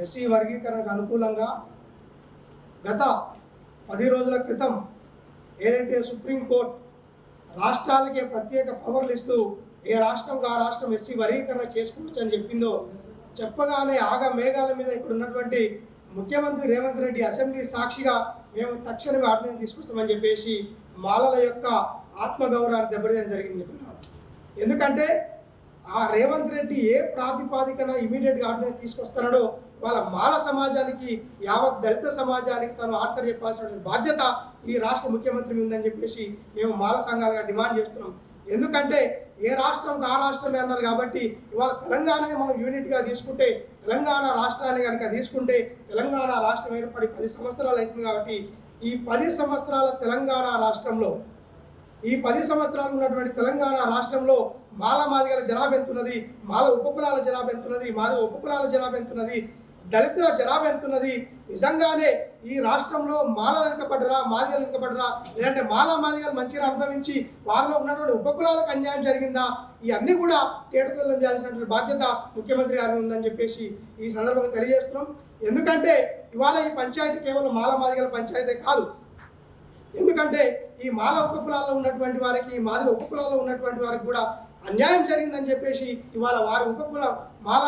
SC వర్గీకరణకు అనుకూలంగా గత 10 రోజుల క్రితం ఏదైతే సుప్రీంకోర్టు రాష్ట్రాలకే ప్రత్యేక పవర్లు ఇస్తూ ఏ రాష్ట్రంగా ఆ రాష్ట్రం ఎస్సీ వర్గీకరణ చేసుకోవచ్చు అని చెప్పిందో చెప్పగానే ఆగా మేఘాల మీద ఇక్కడ ఉన్నటువంటి ముఖ్యమంత్రి రేవంత్ రెడ్డి అసెంబ్లీ సాక్షిగా మేము తక్షణమే ఆర్డినెన్స్ తీసుకొస్తామని చెప్పేసి మాలల యొక్క ఆత్మగౌరవాన్ని దెబ్బతీయడం జరిగింది మిత్రులారా. ఎందుకంటే ఆ రేవంత్ రెడ్డి ఏ ప్రాతిపాదికన ఇమీడియట్గా ఆర్డినెన్స్ తీసుకొస్తున్నాడో వాళ్ళ మాల సమాజానికి యావత్ దళిత సమాజానికి తను ఆన్సర్ చెప్పాల్సిన బాధ్యత ఈ రాష్ట్ర ముఖ్యమంత్రి ఉందని చెప్పేసి మేము మాల సంఘాలుగా డిమాండ్ చేస్తున్నాం. ఎందుకంటే ఏ రాష్ట్రంకి ఆ రాష్ట్రమే అన్నారు కాబట్టి ఇవాళ తెలంగాణని మనం యూనిట్గా తీసుకుంటే తెలంగాణ రాష్ట్రాన్ని కనుక తీసుకుంటే తెలంగాణ రాష్ట్రం ఏర్పడి 10 సంవత్సరాలు అవుతుంది కాబట్టి ఈ 10 సంవత్సరాల తెలంగాణ రాష్ట్రంలో ఈ 10 సంవత్సరాలు ఉన్నటువంటి తెలంగాణ రాష్ట్రంలో మాదిగల జనాభా ఎంతున్నది, మాల ఉపకులాల జనాభా ఎంతున్నది, మాదిగ ఉపకులాల జనాభా ఎంతున్నది, దళితుల జనాభా ఎంతున్నది, నిజంగానే ఈ రాష్ట్రంలో మాలలు వెనుకబడ్డరా మాదిగలు వెనుకబడ్డరా లేదంటే మాదిగలు మంచిగా అనుభవించి వారిలో ఉన్నటువంటి ఉపకులాలకు అన్యాయం జరిగిందా, ఇవన్నీ కూడా తేటతెల్లం చేయాల్సినటువంటి బాధ్యత ముఖ్యమంత్రి గారి ఉందని చెప్పేసి ఈ సందర్భంగా తెలియజేస్తున్నాం. ఎందుకంటే ఇవాళ ఈ పంచాయతీ కేవలం మాదిగల పంచాయతీ కాదు. ఎందుకంటే ఈ మాల ఉపకులాల్లో ఉన్నటువంటి వారికి మాదిగ ఉపకులాల్లో ఉన్నటువంటి వారికి కూడా అన్యాయం జరిగిందని చెప్పేసి ఇవాళ వారి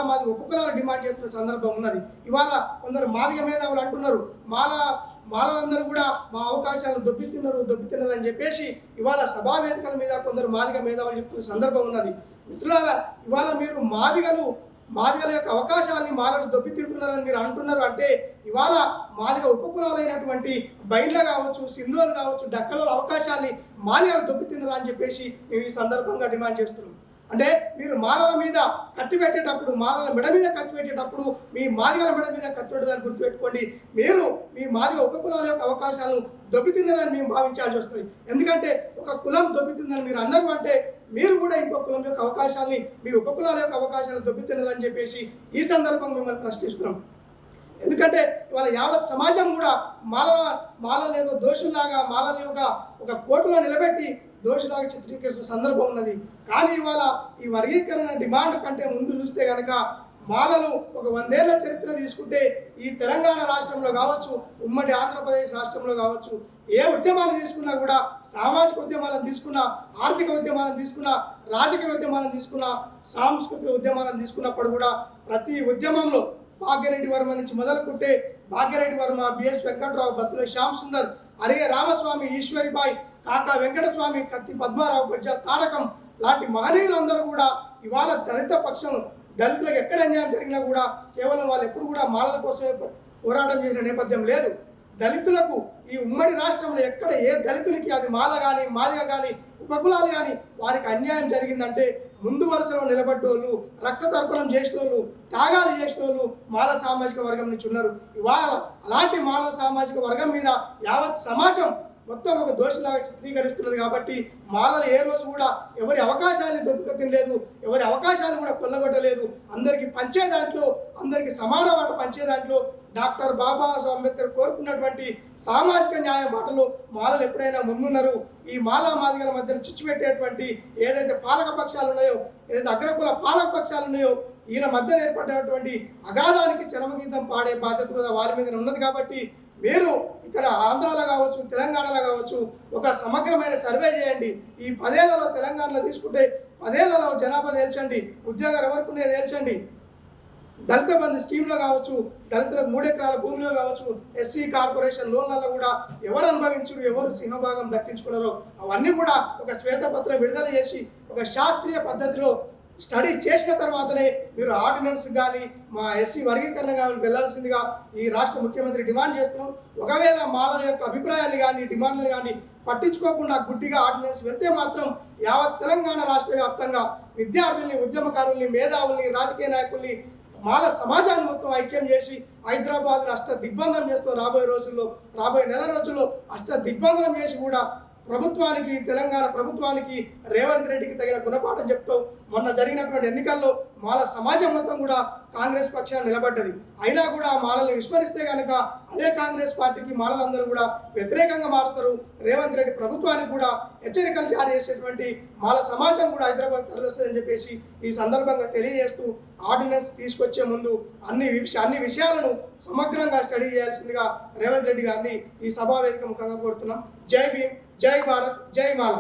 మాదిగ ఉపకులాలు డిమాండ్ చేస్తున్న సందర్భం ఉన్నది. ఇవాళ కొందరు మాదిగ మేధావులు అంటున్నారు మాలలందరూ కూడా మా అవకాశాలు దొబ్బితిన్నారు అని చెప్పేసి ఇవాళ సభా వేదికల మీద కొందరు మాదిగ మేధావులు చెప్తున్న సందర్భం ఉన్నది. మిత్రులారా, ఇవాళ మీరు మాదిగల యొక్క అవకాశాలని మాలలు దొబ్బితింటున్నారని మీరు అంటున్నారు అంటే ఇవాళ మాదిగ ఉపకులాలైనటువంటి బైండ్ల కావచ్చు, సింధువులు కావచ్చు, డక్కల అవకాశాన్ని మాదిగలు దొబ్బితిన్నారా అని చెప్పేసి మేము ఈ సందర్భంగా డిమాండ్ చేస్తున్నాం. అంటే మీరు మాలల మీద కత్తి పెట్టేటప్పుడు, మాలల మెడ మీద కత్తి పెట్టేటప్పుడు మీ మాదిగల మెడ మీద కత్తి పెట్టడానికి గుర్తుపెట్టుకోండి. మీరు మీ మాదిగ ఉపకులాల యొక్క అవకాశాలను దొబ్బితిన్నారని మేము భావించాల్సి వస్తుంది. ఎందుకంటే ఒక కులం దొబ్బితిందని మీరు అన్నారు అంటే మీరు కూడా ఇంకో కులం యొక్క అవకాశాలని, మీ ఉపకులాల యొక్క అవకాశాలను దొబ్బితిన్నారని చెప్పేసి ఈ సందర్భంగా మిమ్మల్ని ప్రశ్నిస్తున్నాం. ఎందుకంటే ఇవాళ యావత్ సమాజం కూడా మాలలు ఏదో దోషుల్లాగా మాలని ఒక కోర్టులో నిలబెట్టి దోషులాగా చిత్రీకరిస్తున్న సందర్భం ఉన్నది. కానీ ఇవాళ ఈ వర్గీకరణ డిమాండ్ కంటే ముందు చూస్తే కనుక మాలలు ఒక 100 ఏళ్ల చరిత్ర తీసుకుంటే ఈ తెలంగాణ రాష్ట్రంలో కావచ్చు, ఉమ్మడి ఆంధ్రప్రదేశ్ రాష్ట్రంలో కావచ్చు, ఏ ఉద్యమాలు తీసుకున్నా కూడా సామాజిక ఉద్యమాలను తీసుకున్నా, ఆర్థిక ఉద్యమాలను తీసుకున్నా, రాజకీయ ఉద్యమాలను తీసుకున్నా, సాంస్కృతిక ఉద్యమాలను తీసుకున్నప్పుడు కూడా ప్రతి ఉద్యమంలో భాగ్యరెడ్డి వర్మ నుంచి మొదలుకుంటే భాగ్యరెడ్డి వర్మ, బిఎస్ వెంకట్రావు, బత్తుల శ్యామ్ సుందర్, అరిగే రామస్వామి, ఈశ్వరిబాయ్, కాకా వెంకటస్వామి, కత్తి పద్మారావు, గజ్జా తారకం లాంటి మహనీయులందరూ కూడా ఇవాళ దళిత పక్షం, దళితులకు ఎక్కడ అన్యాయం జరిగినా కూడా కేవలం వాళ్ళు ఎప్పుడు కూడా మాలల కోసమే పోరాటం చేసిన నేపథ్యం లేదు. దళితులకు ఈ ఉమ్మడి రాష్ట్రంలో ఎక్కడ ఏ దళితునికి అది మాల కానీ మాదిగ కానీ ఉపకులాలు కానీ వారికి అన్యాయం జరిగిందంటే ముందు వరుసలో నిలబడ్డోళ్ళు, రక్త తర్పణం చేసిన వాళ్ళు, త్యాగాలు చేసిన వాళ్ళు మాల సామాజిక వర్గం నుంచి ఉన్నారు. ఇవాళ అలాంటి మాల సామాజిక వర్గం మీద యావత్ సమాజం మొత్తం ఒక దోషిలాగా చిత్రీకరిస్తున్నది. కాబట్టి మాలలు ఏ రోజు కూడా ఎవరి అవకాశాన్ని దొబ్బుకతినలేదు, ఎవరి అవకాశాలు కూడా కొల్లగొట్టలేదు. అందరికీ పంచే దాంట్లో, అందరికీ సమాన వాట పంచే దాంట్లో డాక్టర్ బాబాసాహెబ్ అంబేద్కర్ కోరుకున్నటువంటి సామాజిక న్యాయం బాటలో మాలలు ఎప్పుడైనా ముందున్నారు. ఈ మాదిగల మధ్యన చిచ్చుపెట్టేటువంటి ఏదైతే పాలక పక్షాలు ఉన్నాయో, ఏదైతే అగ్రకుల పాలక పక్షాలు ఉన్నాయో, ఈయన మధ్య ఏర్పడేటువంటి అగాధానికి చరమగీతం పాడే బాధ్యత కూడా వారి మీద ఉన్నది. కాబట్టి మీరు ఇక్కడ ఆంధ్రాలో కావచ్చు, తెలంగాణలో కావచ్చు ఒక సమగ్రమైన సర్వే చేయండి. ఈ 10 ఏళ్లలో తెలంగాణలో తీసుకుంటే 10 ఏళ్లలో జనాభా తేల్చండి, ఉద్యోగాలు ఎవరికి ఉన్నాయో తేల్చండి. దళిత బంధు స్కీమ్లో కావచ్చు, దళితులకు 3 ఎకరాల భూమిలో కావచ్చు, ఎస్సీ కార్పొరేషన్ లోన్లలో కూడా ఎవరు అనుభవించారు, ఎవరు సింహభాగం దక్కించుకున్నారో అవన్నీ కూడా ఒక శ్వేతపత్రం విడుదల చేసి ఒక శాస్త్రీయ పద్ధతిలో స్టడీ చేసిన తర్వాతనే మీరు ఆర్డినెన్స్ కానీ మా ఎస్సీ వర్గీకరణ కానీ వెళ్ళాల్సిందిగా ఈ రాష్ట్ర ముఖ్యమంత్రి డిమాండ్ చేస్తున్నాం. ఒకవేళ మాలల యొక్క అభిప్రాయాలు కానీ డిమాండ్లు కానీ పట్టించుకోకుండా గుడ్డిగా ఆర్డినెన్స్ వెళ్తే మాత్రం యావత్ తెలంగాణ రాష్ట్ర వ్యాప్తంగా విద్యార్థుల్ని, ఉద్యమకారుల్ని, మేధావుల్ని, రాజకీయ నాయకుల్ని, మాల సమాజాన్ని మొత్తం ఐక్యం చేసి హైదరాబాద్ని దిగ్బంధనం చేస్తూ రాబోయే నెల రోజుల్లో దిగ్బంధనం చేసి కూడా ప్రభుత్వానికి, తెలంగాణ ప్రభుత్వానికి, రేవంత్ రెడ్డికి తగిన గుణపాఠం చెప్తూ మొన్న జరిగినటువంటి ఎన్నికల్లో మాల సమాజం మొత్తం కూడా కాంగ్రెస్ పక్షాన్ని నిలబడ్డది. అయినా కూడా మాలల్ని విస్మరిస్తే కనుక అదే కాంగ్రెస్ పార్టీకి మాలలందరూ కూడా వ్యతిరేకంగా మారుతారు. రేవంత్ రెడ్డి ప్రభుత్వానికి కూడా హెచ్చరికలు జారీ చేసేటువంటి మాల సమాజం కూడా హైదరాబాద్ తరలిస్తుందని చెప్పేసి ఈ సందర్భంగా తెలియజేస్తూ ఆర్డినెన్స్ తీసుకొచ్చే ముందు అన్ని విషయాలను సమగ్రంగా స్టడీ చేయాల్సిందిగా రేవంత్ రెడ్డి గారిని ఈ సభా వేదిక ముఖంగా కోరుతున్నాం. జై భీమ్, జై భారత్, జై మాల.